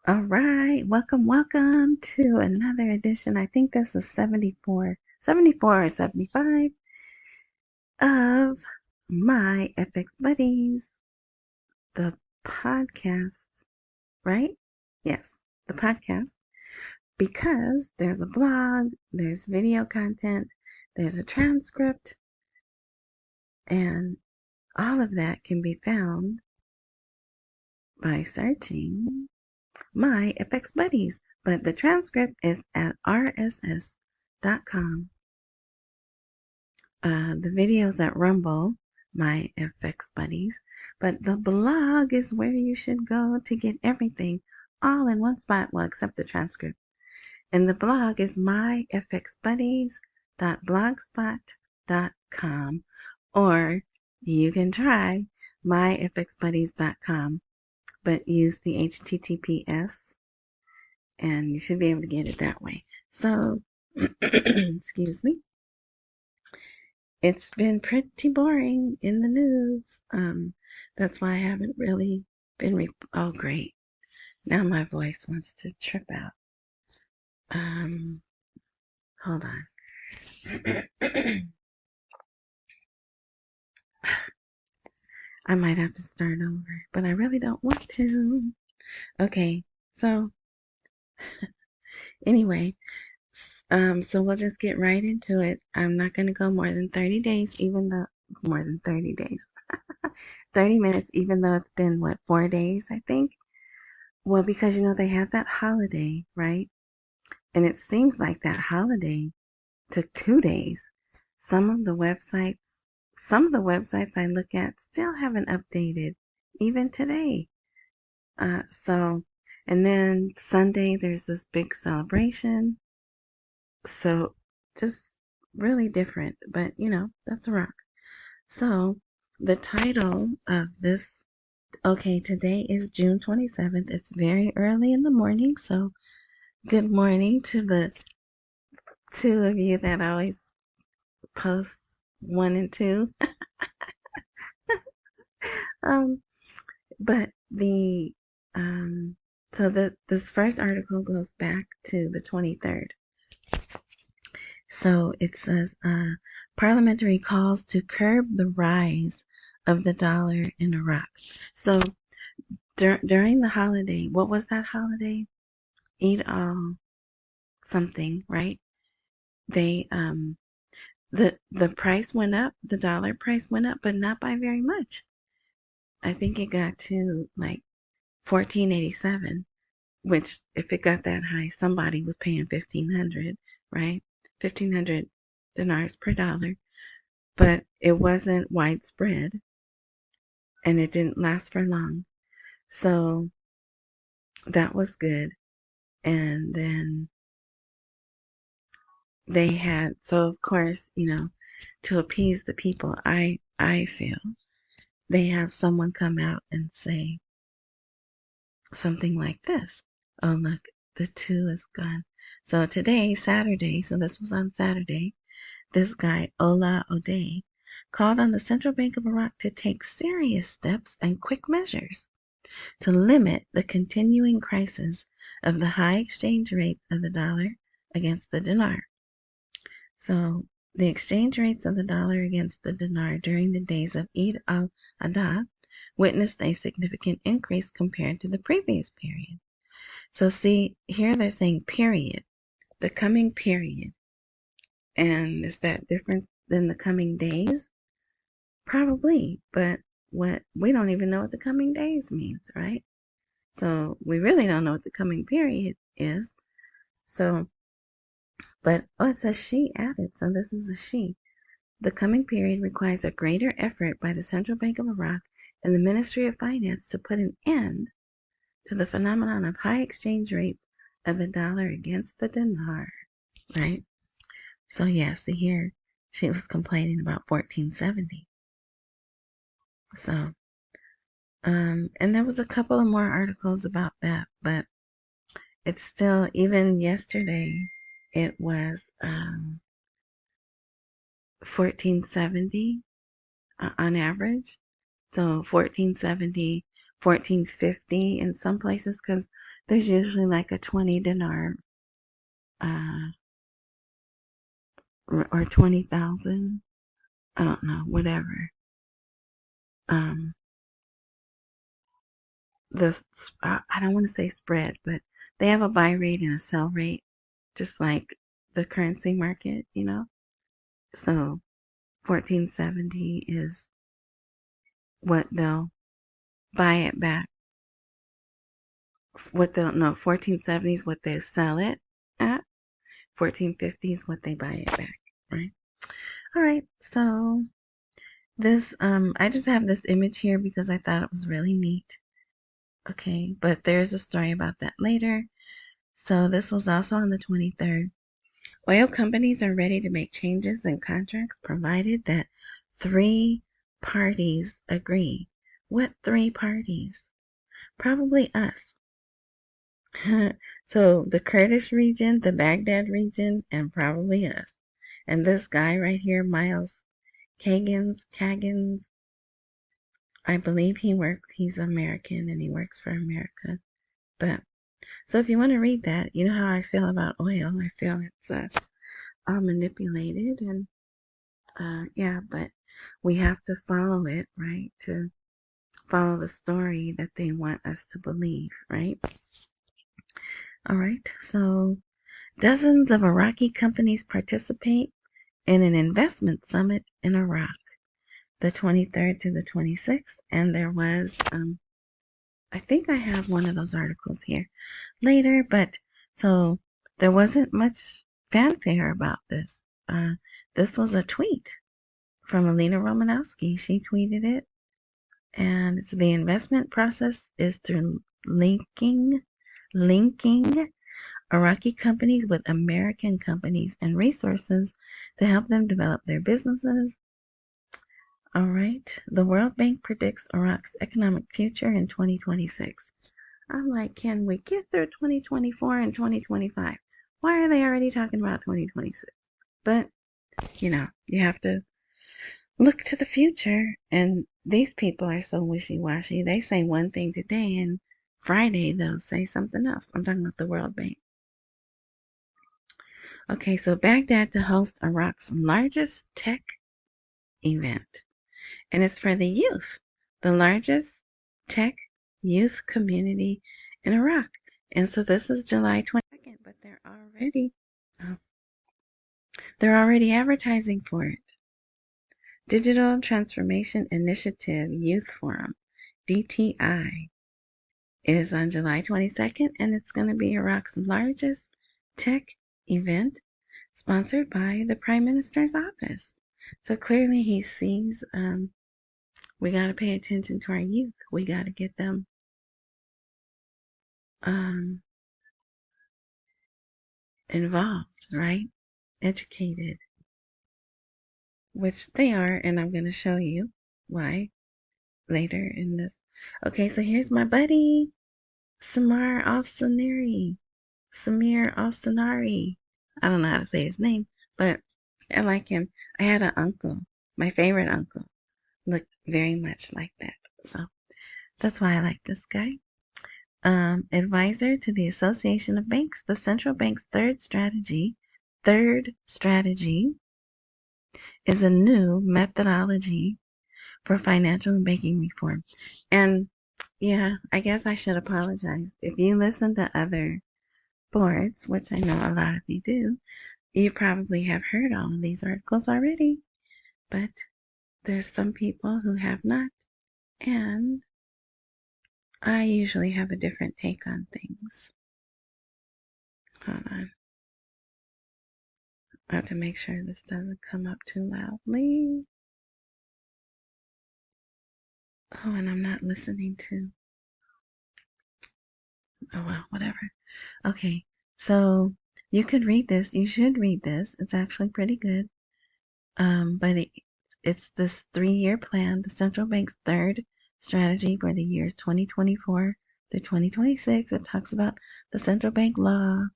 All right, welcome to another edition. I think this is 74 or 75 of my FX Buddies, the podcast, right? Yes, the podcast, because there's a blog, there's video content, there's a transcript, and all of that can be found by searching my FX Buddies. But the transcript is at rss.com. The videos at Rumble, my FX Buddies. But the blog is where you should go to get everything all in one spot, well, except the transcript. And the blog is myfxbuddies.blogspot.com, or you can try myfxbuddies.com, but use the HTTPS, and you should be able to get it that way. So, excuse me. It's been pretty boring in the news. That's why I haven't really been. Oh, great! Now my voice wants to trip out. Hold on. I might have to start over, but I really don't want to. Okay, so anyway, so we'll just get right into it. I'm not going to go more than 30 days, even though more than 30 days. 30 minutes, even though it's been, 4 days, I think? Well, because, they had that holiday, right? And it seems like that holiday took 2 days. Some of the websites I look at still haven't updated, even today. And then Sunday, there's this big celebration. So, just really different, but, that's a rock. So, the title of this, okay, today is June 27th. It's very early in the morning, so good morning to the two of you that always post 1 and 2. But this first article goes back to the 23rd. So it says, Parliamentary calls to curb the rise of the dollar in Iraq. So during the holiday, what was that holiday? Eid Al-something, right? They the price went up, the dollar price went up, but not by very much. I think it got to like 1487, which if it got that high, somebody was paying 1500, right? 1500 dinars per dollar, but it wasn't widespread and it didn't last for long. So that was good. And then they had, so of course, to appease the people, I feel they have someone come out and say something like this. Oh, look, the 2 is gone. So today, Saturday, so this was on Saturday, this guy, Ola Odeh, called on the Central Bank of Iraq to take serious steps and quick measures to limit the continuing crisis of the high exchange rates of the dollar against the dinar. So the exchange rates of the dollar against the dinar during the days of Eid Al-Adha witnessed a significant increase compared to the previous period. So see, here they're saying period, the coming period. And is that different than the coming days? Probably, but we don't even know what the coming days means, right? So we really don't know what the coming period is. So, but it's a she added, so this is a she. The coming period requires a greater effort by the Central Bank of Iraq and the Ministry of Finance to put an end to the phenomenon of high exchange rates of the dollar against the dinar, right? So yeah, see here, she was complaining about 1470. So, and there was a couple of more articles about that, but it's still, even yesterday, it was 1470 on average. So 1470 1450 in some places, because there's usually like a 20 dinar uh, or 20,000. I don't know, whatever. Um, I don't want to say spread, but they have a buy rate and a sell rate, just like the currency market, you know. So 1470 is what they'll buy it back. 1470 is what they sell it at. 1450 is what they buy it back, right? All right, so this, I just have this image here because I thought it was really neat. Okay, but there's a story about that later. So this was also on the 23rd. Oil companies are ready to make changes in contracts provided that 3 parties agree. What 3 parties? Probably us. So the Kurdish region, the Baghdad region, and probably us. And this guy right here, Miles Kagans, I believe he's American and he works for America. But, so if you want to read that, you know how I feel about oil. I feel it's all manipulated and, yeah, but we have to follow it, right? To follow the story that they want us to believe, right? All right, so dozens of Iraqi companies participate in an investment summit in Iraq, the 23rd to the 26th, and there was, I think I have one of those articles here later, but so there wasn't much fanfare about this. This was a tweet from Alina Romanowski. She tweeted it, and it's the investment process is through linking Iraqi companies with American companies and resources to help them develop their businesses. All right. The World Bank predicts Iraq's economic future in 2026. I'm like, can we get through 2024 and 2025? Why are they already talking about 2026? But, you know, you have to look to the future. And these people are so wishy-washy. They say one thing today and Friday they'll say something else. I'm talking about the World Bank. Okay, so Baghdad to host Iraq's largest tech event. And it's for the youth, the largest tech youth community in Iraq. And so this is July 22nd, but they're already advertising for it. Digital Transformation Initiative Youth Forum, DTI, is on July 22nd, and it's going to be Iraq's largest tech event sponsored by the Prime Minister's office. So clearly he sees we got to pay attention to our youth. We got to get them involved, right? Educated, which they are, and I'm going to show you why later in this. Okay, so here's my buddy, Samir Al-Sanari. I don't know how to say his name, but I like him. I had an uncle, my favorite uncle, looked very much like that. So that's why I like this guy. Advisor to the Association of Banks, the central bank's third strategy is a new methodology for financial and banking reform. And yeah, I guess I should apologize. If you listen to other boards, which I know a lot of you do, you probably have heard all of these articles already. But there's some people who have not. And I usually have a different take on things. Hold on. I have to make sure this doesn't come up too loudly. Oh, and I'm not listening to. Oh, well, whatever. Okay, so you could read this. You should read this. It's actually pretty good. It's this 3-year plan, the central bank's third strategy for the years 2024 to 2026. It talks about the central bank law.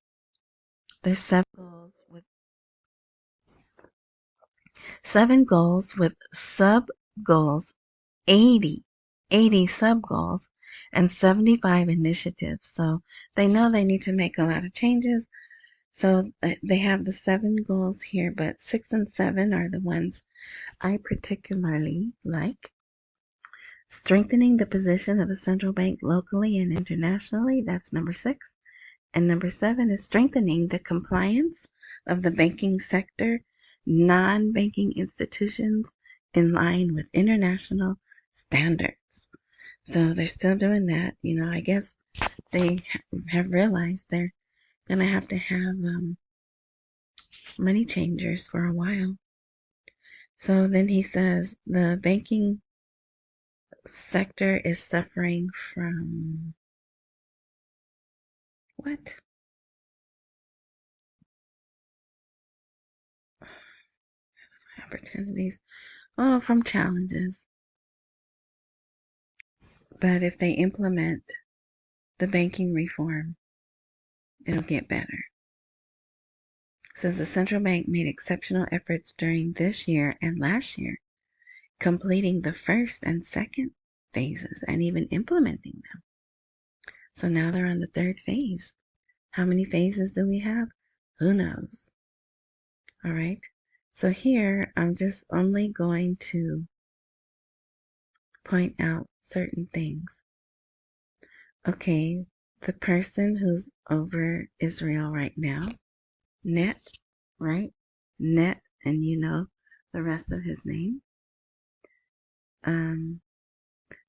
There's 7 goals with sub goals, 80 sub goals, and 75 initiatives. So they know they need to make a lot of changes. So they have the 7 goals here, but 6 and 7 are the ones I particularly like. Strengthening the position of the central bank locally and internationally, that's number 6. And number 7 is strengthening the compliance of the banking sector, non-banking institutions in line with international standards. So they're still doing that. I guess they have realized they're going to have money changers for a while. So then he says the banking sector is suffering from what? Opportunities. Oh, from challenges. But if they implement the banking reform, it'll get better. Says the central bank made exceptional efforts during this year and last year, completing the first and second phases and even implementing them. So now they're on the third phase. How many phases do we have? Who knows? All right. So here I'm just only going to point out certain things. Okay, the person who's over Israel right now, Net, right? Net, and the rest of his name.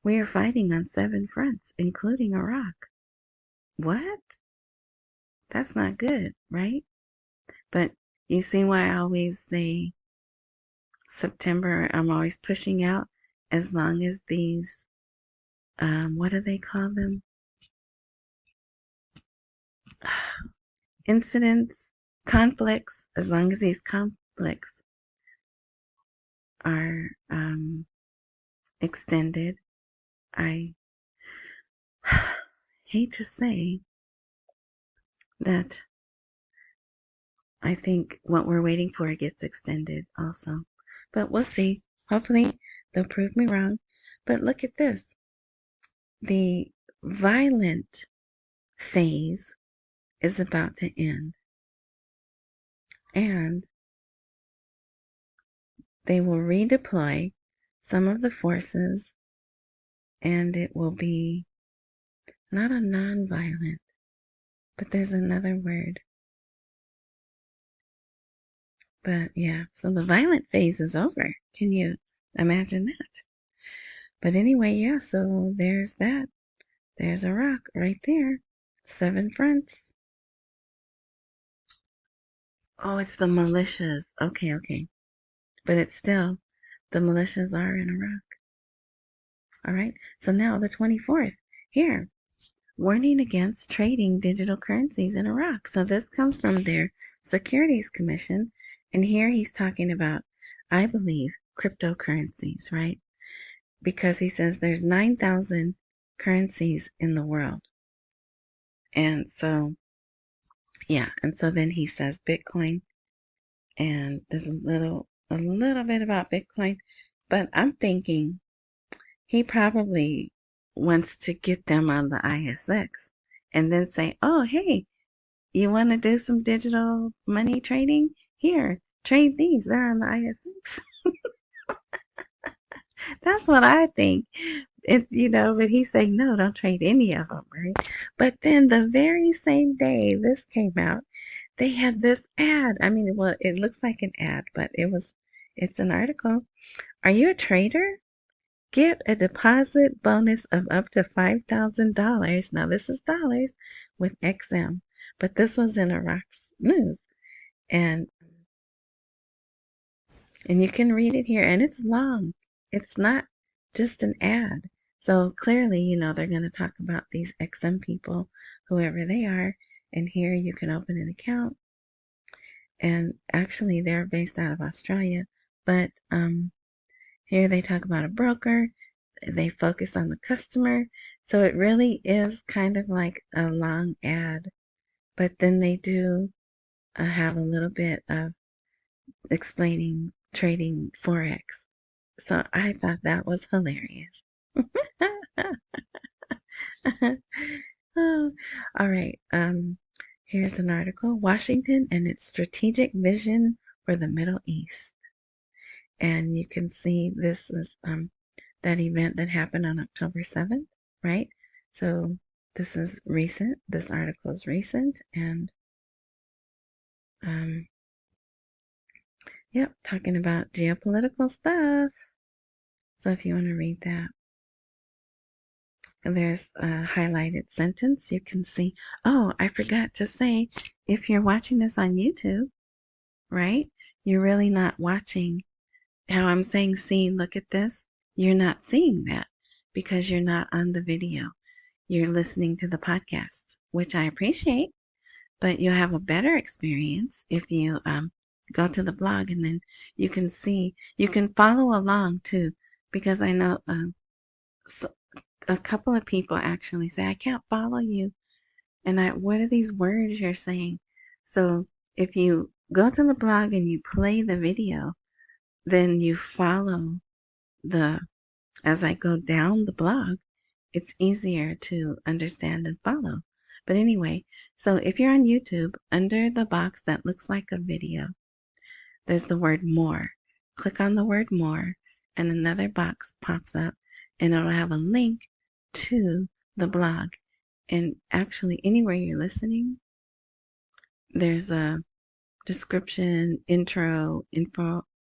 We are fighting on 7 fronts, including Iraq. What? That's not good, right? But you see why I always say September, I'm always pushing out as long as these, what do they call them? Incidents, conflicts, as long as these conflicts are extended, I hate to say that I think what we're waiting for gets extended also. But we'll see. Hopefully they'll prove me wrong. But look at this. The violent phase is about to end. And they will redeploy some of the forces, and it will be not a non-violent, but there's another word. But yeah, so the violent phase is over. Can you imagine that? But anyway, yeah, so there's that. There's Iraq right there. 7 fronts. Oh, it's the militias. Okay. But it's still, the militias are in Iraq. All right. So now the 24th. Here, warning against trading digital currencies in Iraq. So this comes from their Securities Commission. And here he's talking about, I believe, cryptocurrencies, right? Because he says there's 9,000 currencies in the world. And so, yeah. And so then he says Bitcoin. And there's a little bit about Bitcoin. But I'm thinking he probably wants to get them on the ISX and then say, oh, hey, you want to do some digital money trading? Here, trade these. They're on the ISX. That's what I think. It's, but he's saying, no, don't trade any of them, right? But then the very same day this came out, they had this ad. I mean, well, it looks like an ad, but it's an article. Are you a trader? Get a deposit bonus of up to $5,000. Now this is dollars with XM, but this was in Iraq's news. And you can read it here, and it's long. It's not just an ad. So clearly, they're going to talk about these XM people, whoever they are. And here you can open an account. And actually, they're based out of Australia. But here they talk about a broker. They focus on the customer. So it really is kind of like a long ad. But then they do have a little bit of explaining trading Forex. So I thought that was hilarious. Oh, all right. Here's an article: Washington and its strategic vision for the Middle East. And you can see this is that event that happened on October 7th, right? So this is recent. This article is recent, and um, yep, talking about geopolitical stuff. So if you want to read that, and there's a highlighted sentence you can see. Oh, I forgot to say, if you're watching this on YouTube, right? You're really not watching how I'm saying, see, look at this. You're not seeing that because you're not on the video. You're listening to the podcast, which I appreciate, but you'll have a better experience if you go to the blog, and then you can see, you can follow along too, because I know so a couple of people actually say, I can't follow you. And what are these words you're saying? So if you go to the blog and you play the video, then you follow as I go down the blog, it's easier to understand and follow. But anyway, so if you're on YouTube, under the box that looks like a video, there's the word more. Click on the word more, and another box pops up, and it'll have a link to the blog. And actually, anywhere you're listening, there's a description, intro,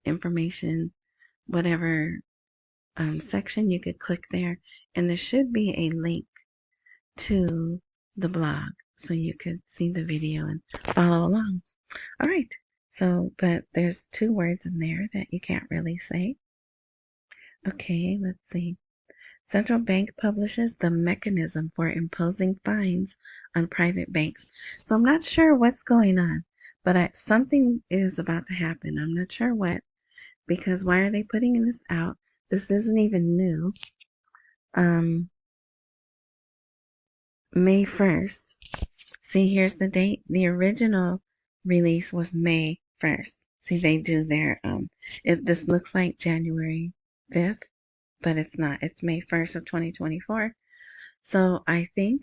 information, whatever section, you could click there, and there should be a link to the blog so you could see the video and follow along. All right. So, but there's two words in there that you can't really say. Okay, let's see. Central bank publishes the mechanism for imposing fines on private banks. So I'm not sure what's going on, but something is about to happen. I'm not sure what, because why are they putting this out? This isn't even new. May 1st. See, here's the date. The original release was May 1st. See, they do their, this looks like January 5th, but it's not. It's May 1st of 2024. So I think,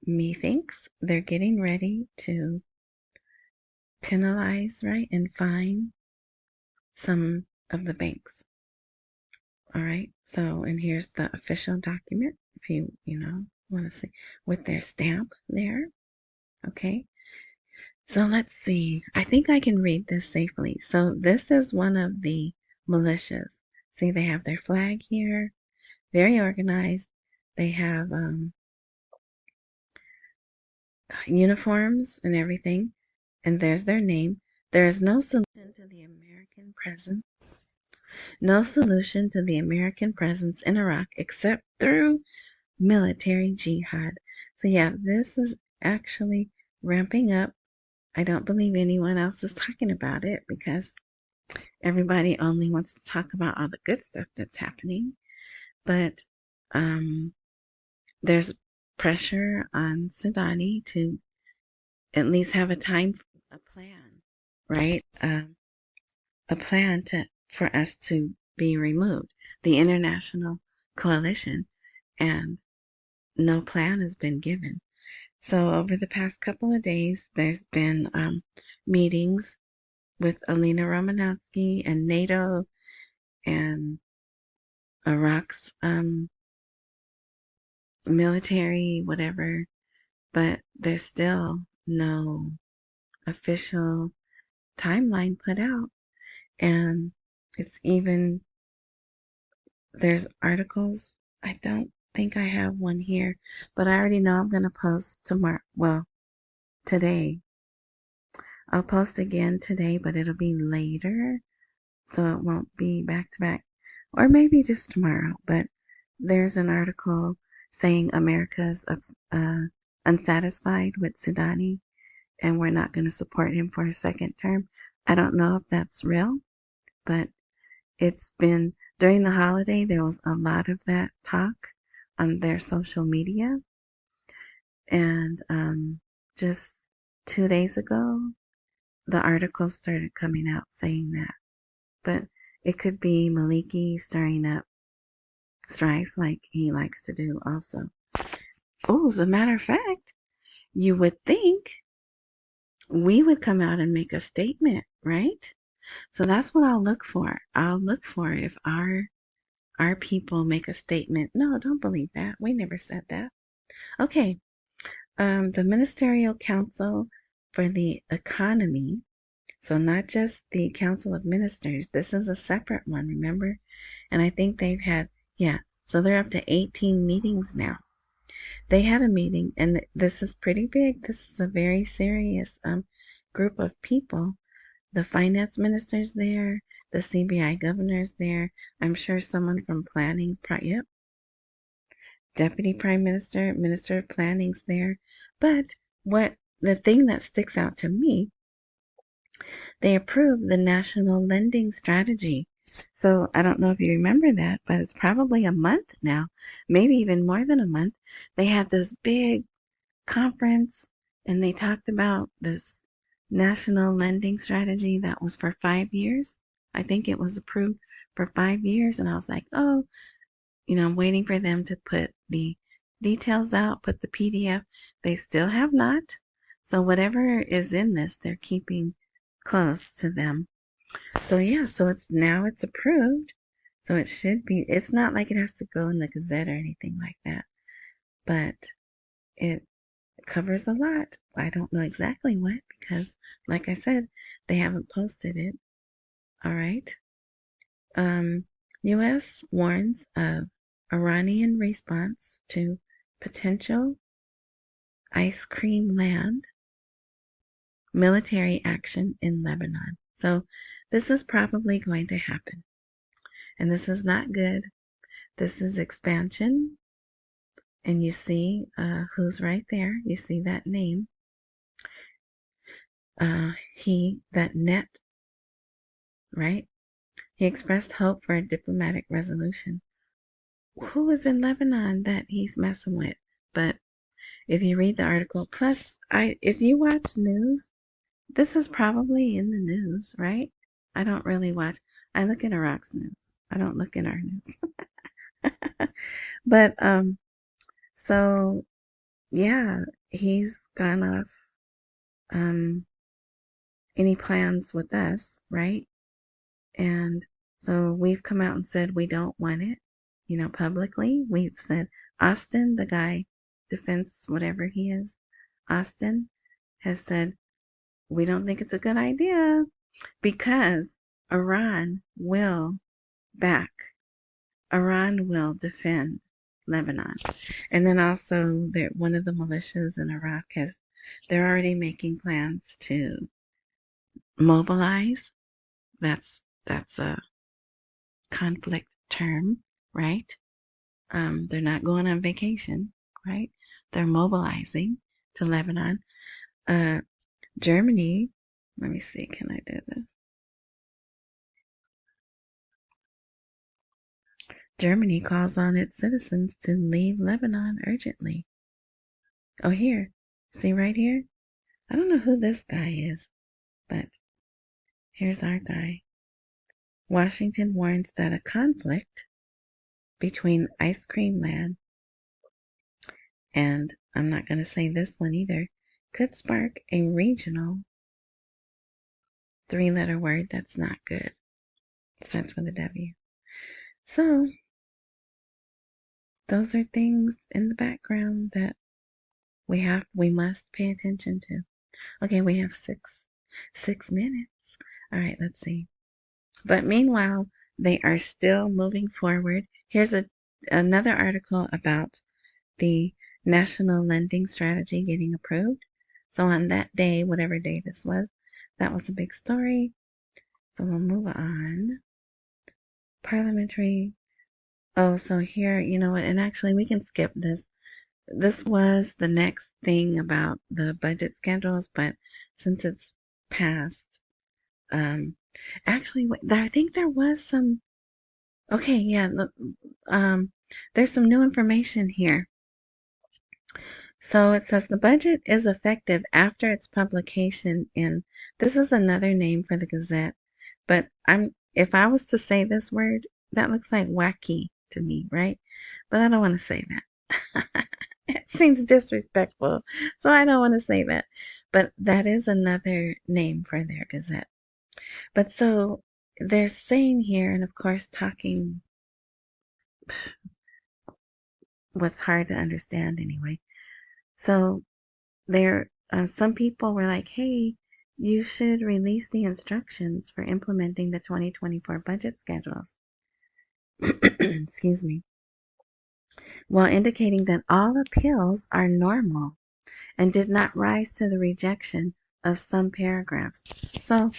methinks, they're getting ready to penalize, right, and fine some of the banks. All right. So, and here's the official document, if you want to see, with their stamp there. Okay. So let's see. I think I can read this safely. So this is one of the militias. See, they have their flag here. Very organized. They have uniforms and everything. And there's their name. There is no solution to the American presence. No solution to the American presence in Iraq except through military jihad. So yeah, this is actually ramping up. I don't believe anyone else is talking about it because everybody only wants to talk about all the good stuff that's happening. But there's pressure on Sudani to at least have a plan, right? A plan for us to be removed. The international coalition, and no plan has been given. So over the past couple of days, there's been meetings with Alina Romanowski and NATO and Iraq's military, whatever, but there's still no official timeline put out. And there's articles. I don't think I have one here, but I already know I'm going to post tomorrow. Well, today. I'll post again today, but it'll be later, so it won't be back to back, or maybe just tomorrow. But there's an article saying America's unsatisfied with Sudani, and we're not going to support him for a second term. I don't know if that's real, but it's been during the holiday. There was a lot of that talk on their social media, and just 2 days ago, the article started coming out saying that. But it could be Maliki stirring up strife like he likes to do also. Oh, as a matter of fact, you would think we would come out and make a statement, right? So that's what I'll look for. I'll look for if our people make a statement. No, don't believe that. We never said that. Okay. The Ministerial Council for the Economy. So not just the Council of Ministers. This is a separate one, remember? And I think they've had, yeah. So they're up to 18 meetings now. They had a meeting, and this is pretty big. This is a very serious group of people. The finance minister's there, the CBI governor's there. I'm sure someone from planning, yep, deputy prime minister, minister of planning's there. But the thing that sticks out to me, they approved the national lending strategy. So I don't know if you remember that, but it's probably a month now, maybe even more than a month. They had this big conference and they talked about this national lending strategy that was for 5 years. I think it was approved for 5 years. And I was like, oh, I'm waiting for them to put the details out, put the PDF. They still have not. So whatever is in this, they're keeping close to them. So yeah, so it's approved. So it should be, it's not like it has to go in the Gazette or anything like that. But it covers a lot. I don't know exactly what because, like I said, they haven't posted it. All right. U.S. warns of Iranian response to potential ice cream land military action in Lebanon. So this is probably going to happen. And this is not good. This is expansion. And you see who's right there. You see that name. That net, right? He expressed hope for a diplomatic resolution. Who is in Lebanon that he's messing with? But if you read the article, plus if you watch news, this is probably in the news, right? I don't really watch. I look at Iraq's news. I don't look at our news. But so yeah, he's gone off any plans with us, right? And so we've come out and said we don't want it, publicly. We've said Austin, the guy, defense, whatever he is, Austin has said we don't think it's a good idea because Iran will defend Lebanon. And then also one of the militias in Iraq they're already making plans to mobilize. That's a conflict term, right? They're not going on vacation, right? They're mobilizing to Lebanon. Germany, let me see, can I do this? Germany calls on its citizens to leave Lebanon urgently. Oh, here. See right here? I don't know who this guy is, but here's our guy. Washington warns that a conflict between Ice Cream Land and, I'm not going to say this one either, could spark a regional 3-letter word that's not good. It starts with a W. So, those are things in the background that we must pay attention to. Okay, we have six minutes. All right, let's see. But meanwhile, they are still moving forward. Here's another article about the national lending strategy getting approved. So on that day, whatever day this was, that was a big story. So we'll move on. Parliamentary. Oh, so here, you know what? And actually, we can skip this. This was the next thing about the budget schedules, but since it's passed, actually, I think there was some. Okay, yeah. Look, there's some new information here. So it says the budget is effective after its publication in. This is another name for the Gazette, but if I was to say this word, that looks like wacky to me, right? But I don't want to say that. It seems disrespectful, so I don't want to say that. But that is another name for their gazette. But so they're saying here, and of course talking what's hard to understand anyway. So some people were like, hey, you should release the instructions for implementing the 2024 budget schedules. Excuse me. While indicating that all appeals are normal and did not rise to the rejection of some paragraphs. So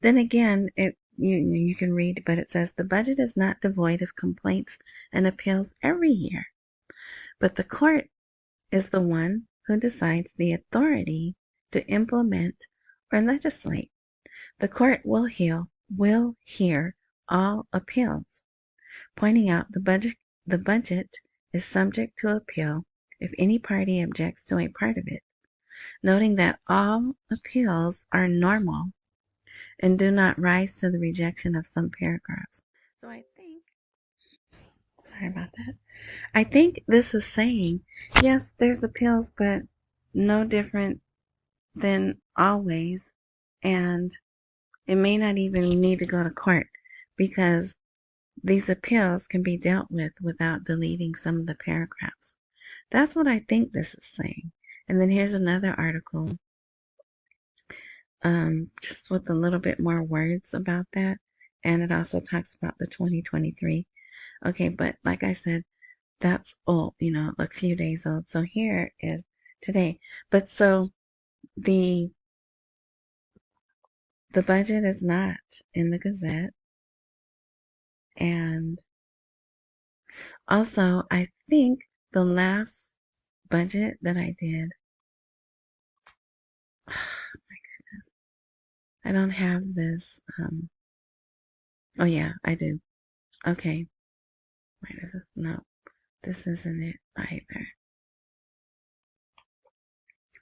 then again, you can read, but it says the budget is not devoid of complaints and appeals every year, but the court is the one who decides the authority to implement or legislate. The court will hear all appeals, pointing out the budget is subject to appeal if any party objects to a part of it, noting that all appeals are normal and do not rise to the rejection of some paragraphs. So sorry about that. I think this is saying, yes, there's appeals, but no different than always, and it may not even need to go to court because these appeals can be dealt with without deleting some of the paragraphs. That's what I think this is saying. And then here's another article, just with a little bit more words about that. And it also talks about the 2023. Okay, but like I said, that's old, a few days old. So here is today. But so the budget is not in the Gazette. And also, I think the last budget that I did, oh my goodness, I don't have this. Oh yeah, I do. Okay. Wait, no, this isn't it either.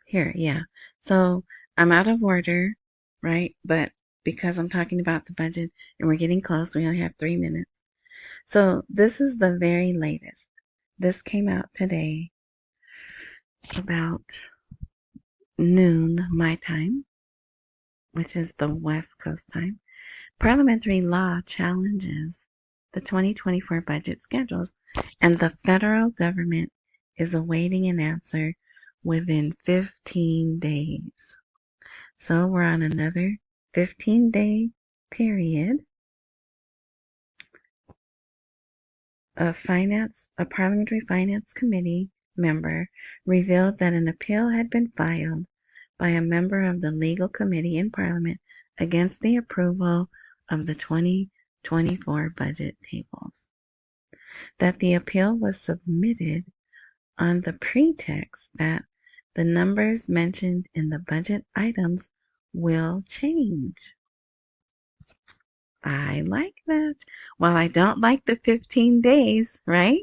Here, yeah. So I'm out of order, right? But because I'm talking about the budget and we're getting close, we only have 3 minutes. So this is the very latest. This came out today about noon my time, which is the West Coast time. Parliamentary law challenges the 2024 budget schedules, and the federal government is awaiting an answer within 15 days. So we're on another 15-day period. A Parliamentary Finance Committee member revealed that an appeal had been filed by a member of the Legal Committee in Parliament against the approval of the 2024 budget tables. That the appeal was submitted on the pretext that the numbers mentioned in the budget items will change. I like that. Well, I don't like the 15 days, right?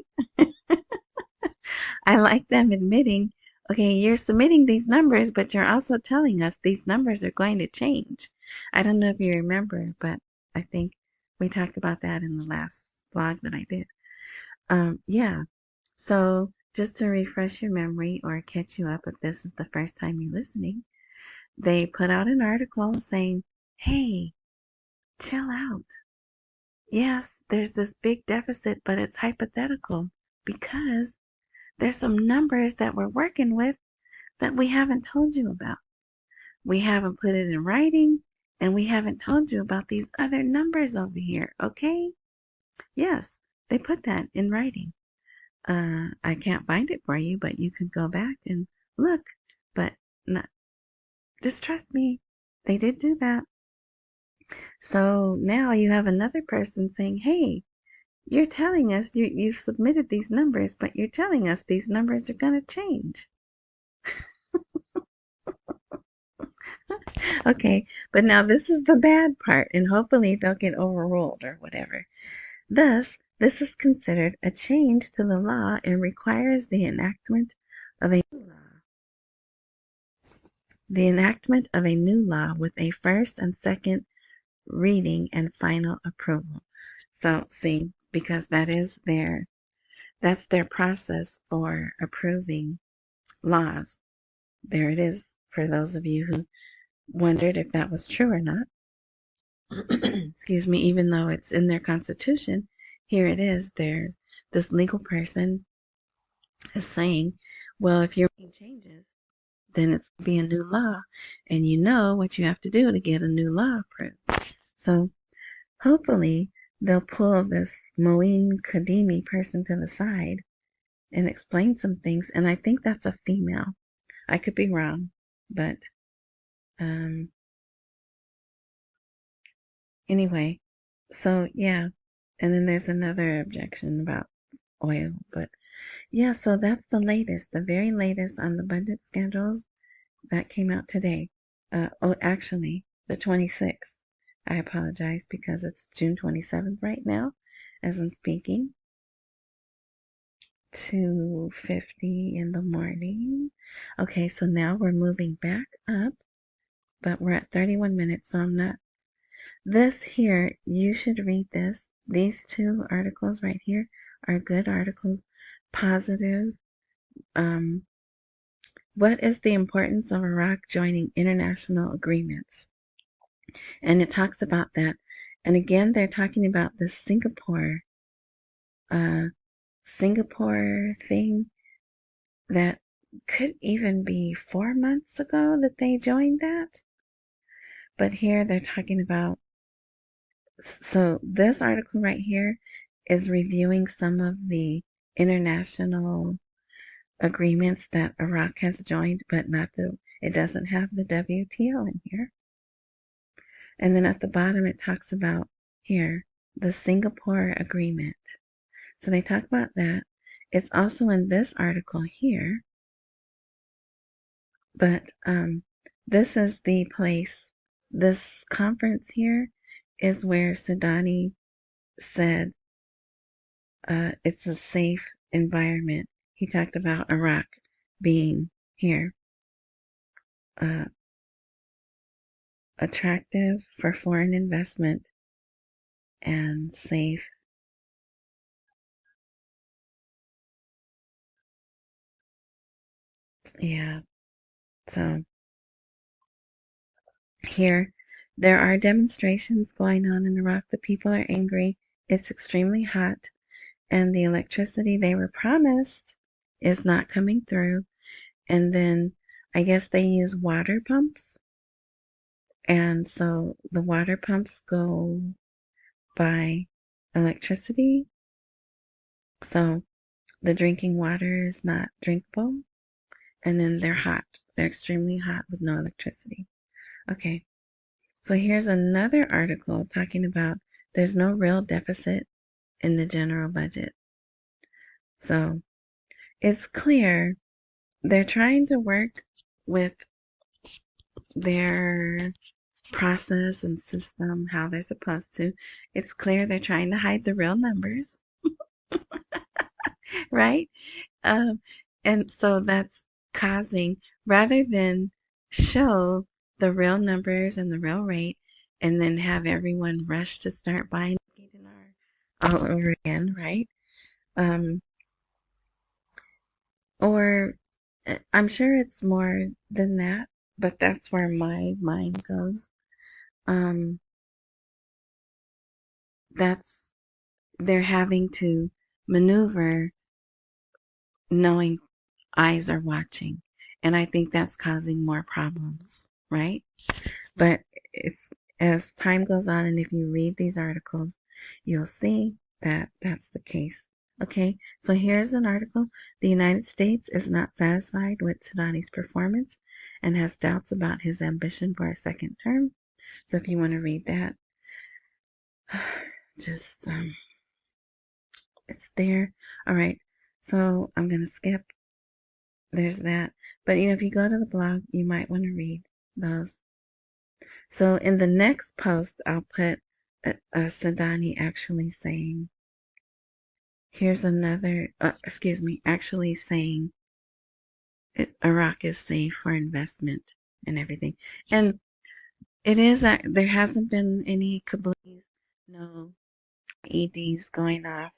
I like them admitting, okay, you're submitting these numbers, but you're also telling us these numbers are going to change. I don't know if you remember, but I think we talked about that in the last vlog that I did. Yeah. So just to refresh your memory or catch you up if this is the first time you're listening, they put out an article saying, hey, chill out. Yes, there's this big deficit, but it's hypothetical because there's some numbers that we're working with that we haven't told you about. We haven't put it in writing, and we haven't told you about these other numbers over here, okay? Yes, they put that in writing. I can't find it for you, but you could go back and look. But just trust me, they did do that. So now you have another person saying, hey, you're telling us you've submitted these numbers, but you're telling us these numbers are going to change. Okay, but now this is the bad part, and hopefully they'll get overruled or whatever. Thus, this is considered a change to the law and requires the enactment of a new law. The enactment of a new law with a first and second reading and final approval. So, see, because that is That's their process for approving laws. There it is for those of you who wondered if that was true or not. Excuse me, even though it's in their constitution, here it is. This legal person is saying, well, if you're making changes, then it's going to be a new law. And you know what you have to do to get a new law approved. So hopefully they'll pull this Moeen Kadimi person to the side and explain some things. And I think that's a female. I could be wrong, but anyway, so yeah. And then there's another objection about oil, but yeah, so that's the latest, the very latest on the budget schedules that came out today. Actually, the 26th. I apologize because it's June 27th right now as I'm speaking. 2:50 in the morning. Okay, so now we're moving back up, but we're at 31 minutes, so I'm not. This here, you should read this. These two articles right here are good articles, positive. What is the importance of Iraq joining international agreements? And it talks about that. And again, they're talking about this Singapore thing that could even be 4 months ago that they joined that. But here they're talking about, so this article right here is reviewing some of the international agreements that Iraq has joined, but it doesn't have the WTO in here. And then at the bottom it talks about here, the Singapore Agreement. So they talk about that. It's also in this article here. But this is the place, this conference here is where Sudani said it's a safe environment. He talked about Iraq being here. Attractive for foreign investment and safe. Yeah, so here there are demonstrations going on in Iraq. The people are angry. It's extremely hot, and the electricity they were promised is not coming through. And then I guess they use water pumps. And so the water pumps go by electricity. So the drinking water is not drinkable. And then they're hot. They're extremely hot with no electricity. Okay. So here's another article talking about there's no real deficit in the general budget. So it's clear they're trying to work with their process and system how they're supposed to. It's clear they're trying to hide the real numbers, right? And so that's causing, rather than show the real numbers and the real rate and then have everyone rush to start buying dinar all over again, right? Or I'm sure it's more than that, but that's where my mind goes. That's they're having to maneuver knowing eyes are watching. And I think that's causing more problems, right? But it's as time goes on, and if you read these articles, you'll see that that's the case. Okay, so here's an article. The United States is not satisfied with Sudani's performance and has doubts about his ambition for a second term. So if you want to read that, just it's there. All right, so I'm gonna skip. There's that. But if you go to the blog, you might want to read those. So in the next post, I'll put Sadani actually saying, here's another, actually saying Iraq is safe for investment and everything. And it is, there hasn't been any kaboom, no EDs going off.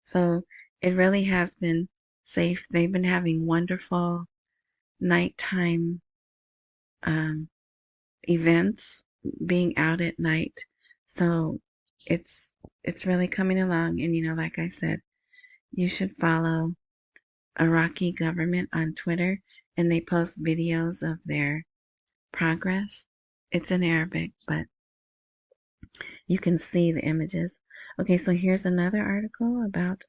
So it really has been safe. They've been having wonderful nighttime um, events, being out at night. So it's really coming along. And like I said, you should follow Iraqi government on Twitter, and they post videos of their progress. It's in Arabic, but you can see the images. Okay, so here's another article about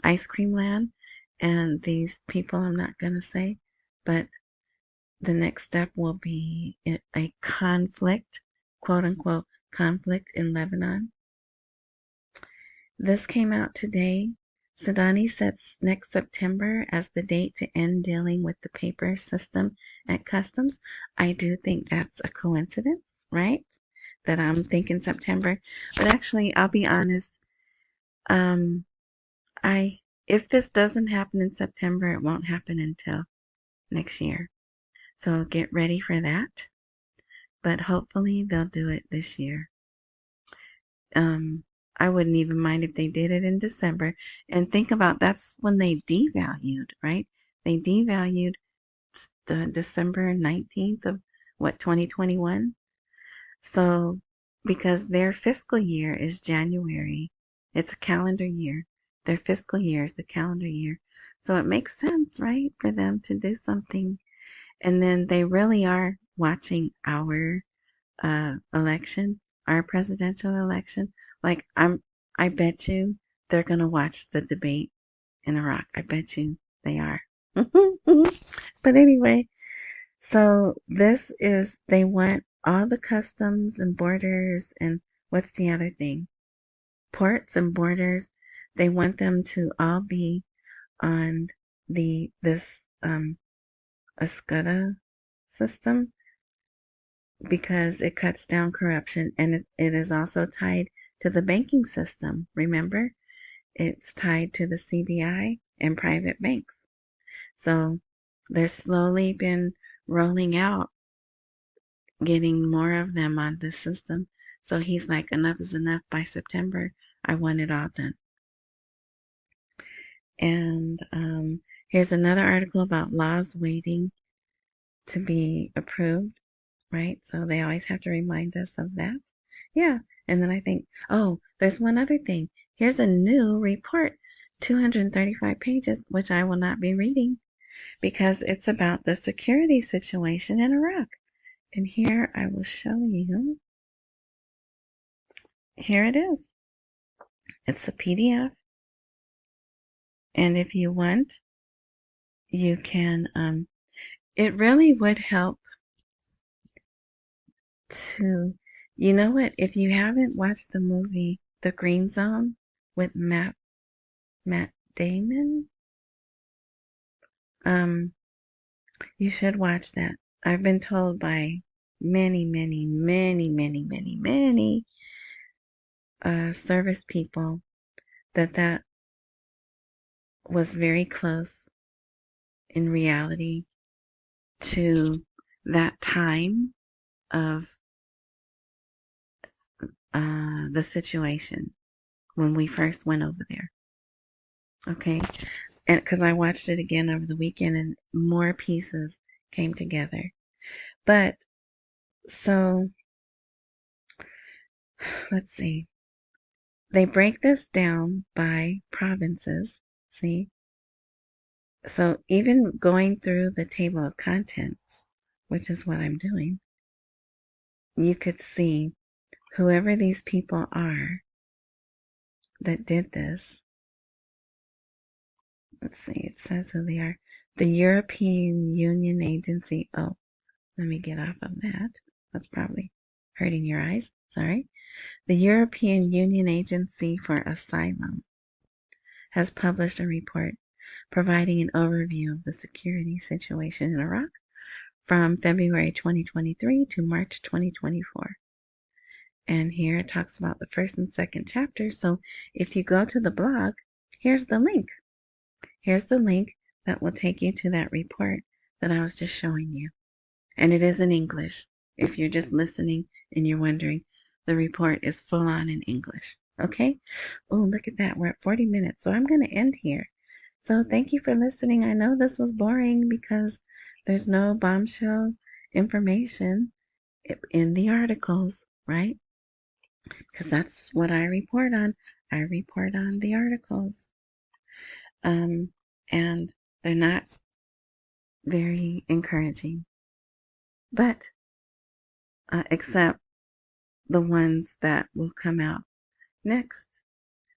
Ice Cream Land, and these people I'm not going to say, but the next step will be a conflict, quote unquote, conflict in Lebanon. This came out today. Sudani sets next September as the date to end dealing with the paper system at customs. I do think that's a coincidence, right? That I'm thinking September. But actually, I'll be honest. Um, if this doesn't happen in September, it won't happen until next year. So get ready for that. But hopefully they'll do it this year. I wouldn't even mind if they did it in December. And think about that's when they devalued, right? They devalued the December 19th of 2021. So because their fiscal year is January, it's a calendar year. Their fiscal year is the calendar year. So it makes sense, right, for them to do something. And then they really are watching our election, our presidential election. Like I bet you they're gonna watch the debate in Iraq. I bet you they are. But anyway, so they want all the customs and borders and what's the other thing? Ports and borders. They want them to all be on this Ascada system, because it cuts down corruption, and it is also tied to the banking system. Remember, it's tied to the CBI and private banks. So they're slowly been rolling out, getting more of them on the system. So he's like, enough is enough. By September, I want it all done. And here's another article about laws waiting to be approved, right? So they always have to remind us of that. Yeah. And then I think, oh, there's one other thing. Here's a new report, 235 pages, which I will not be reading because it's about the security situation in Iraq. And here I will show you. Here it is. It's a PDF. And if you want, you can, it really would help to, you know what, if you haven't watched the movie The Green Zone with Matt Damon, you should watch that. I've been told by many service people that was very close in reality to that time of the situation when we first went over there. Okay, and because I watched it again over the weekend and more pieces came together. But so let's see. They break this down by provinces. See? So even going through the table of contents, which is what I'm doing, you could see whoever these people are that did this. Let's see, it says who they are. The European Union Agency. Oh, let me get off of that. That's probably hurting your eyes. Sorry. The European Union Agency for Asylum has published a report providing an overview of the security situation in Iraq from February 2023 to March 2024. And here it talks about the first and second chapter. So if you go to the blog, here's the link. Here's the link that will take you to that report that I was just showing you. And it is in English. If you're just listening and you're wondering, the report is full on in English. Okay? Oh, look at that. We're at 40 minutes. So I'm going to end here. So thank you for listening. I know this was boring because there's no bombshell information in the articles, right? Because that's what I report on. I report on the articles. And they're not very encouraging. But except the ones that will come out next.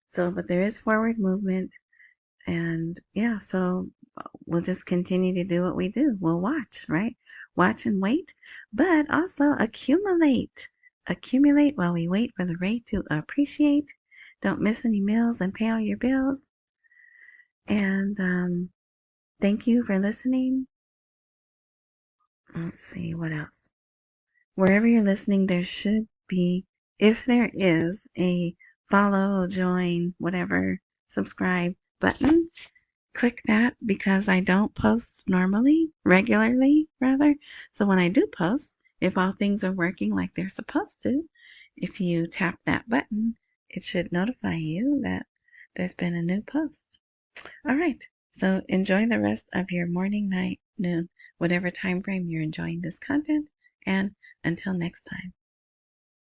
So, but there is forward movement. And yeah, so we'll just continue to do what we do. We'll watch, right? Watch and wait, but also accumulate. Accumulate while we wait for the rate to appreciate. Don't miss any meals and pay all your bills. And thank you for listening. Let's see, what else? Wherever you're listening, there should be, if there is, a follow, join, whatever, subscribe button. Click that because I don't post regularly rather. So when I do post, if all things are working like they're supposed to, if you tap that button, it should notify you that there's been a new post. All right. So enjoy the rest of your morning, night, noon, whatever time frame you're enjoying this content. And until next time.